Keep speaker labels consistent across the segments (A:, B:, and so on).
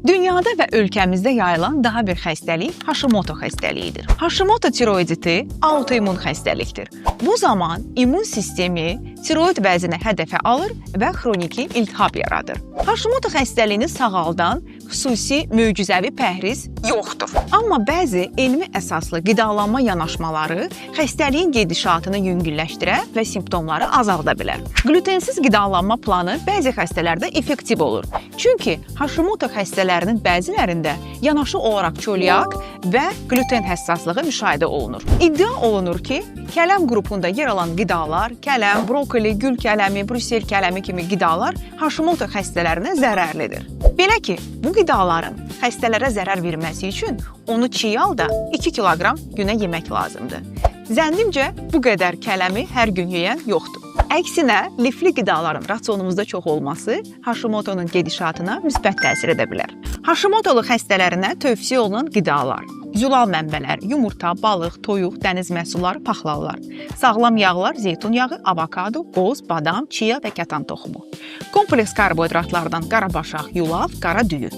A: Dünyada və ölkəmizdə yayılan daha bir xəstəlik Hashimoto xəstəliyidir. Hashimoto tiroiditi autoimmun xəstəlikdir. Bu zaman immun sistemi tiroid vəzini hədəfə alır və xroniki iltihab yaradır. Hashimoto xəstəliyini sağaldan xüsusi möcüzəvi pəhriz yoxdur. Amma bəzi elmi əsaslı qidalanma yanaşmaları xəstəliyin gedişatını yüngülləşdirə və simptomları azalda bilər. Glutensiz qidalanma planı bəzi xəstələrdə effektiv olur. Çünki Hashimoto xəstələrinin bəzilərində yanaşı olaraq çölyak və gluten həssaslığı müşahidə olunur. İddia olunur ki, kələm qrupunda yer alan qidalar, kələm, brokoli, gül kələmi, brüssel kələmi kimi qidalar Hashimoto xəstələrinə zərərlidir. Belə ki, bu qidaların xəstələrə zərər verməsi üçün onu çiğ halda 2 kiloqram günə yemək lazımdır. Zənnimcə, bu qədər kələmi hər gün yeyən yoxdur. Əksinə, lifli qidaların rasionumuzda çox olması Hashimoto'nun gedişatına müsbət təsir edə bilər. Hashimoto'lu xəstələrinə tövsiyə olunan qidalar: zülal mənbələr, yumurta, balıq, toyuq, dəniz məhsulları, paxlallar, sağlam yağlar, zeytun yağı, avokado, qoz, badam, chia və kətan toxumu, kompleks karbohidratlardan qarabaşaq, yulaf, qara düyü,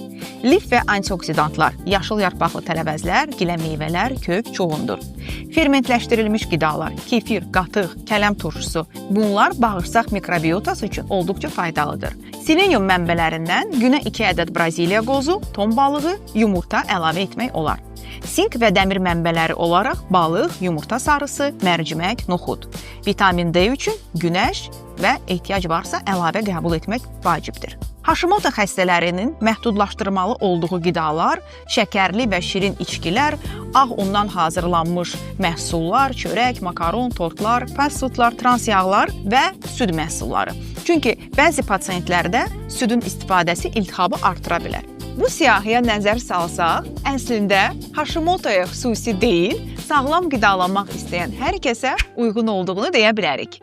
A: lif və antioksidantlar, yaşıl yarpaqlı tərəvəzlər, gilə meyvələr, kök, çoğundur. Fermentləşdirilmiş qidalar, kefir, qatıq, kələm turşusu, bunlar bağırsaq mikrobiotası üçün olduqca faydalıdır. Selenium mənbələrindən günə 2 ədəd Braziliya qozu, ton balığı, yumurta əlavə etmək olar. Sink və dəmir mənbələri olaraq balıq, yumurta sarısı, mərcimək, noxud. Vitamin D üçün günəş və ehtiyac varsa əlavə qəbul etmək vacibdir. Hashimoto xəstələrinin məhdudlaşdırmalı olduğu qidalar, şəkərli və şirin içkilər, ağ undan hazırlanmış məhsullar, çörək, makaron, tortlar, fast foodlar, trans yağlar və süd məhsulları. Çünki bəzi pasientlərdə südün istifadəsi iltihabı artıra bilər. Bu siyahıya nəzər salsaq, əslində Hashimoto'ya xüsusi deyil, sağlam qidalanmaq istəyən hər kəsə uyğun olduğunu deyə bilərik.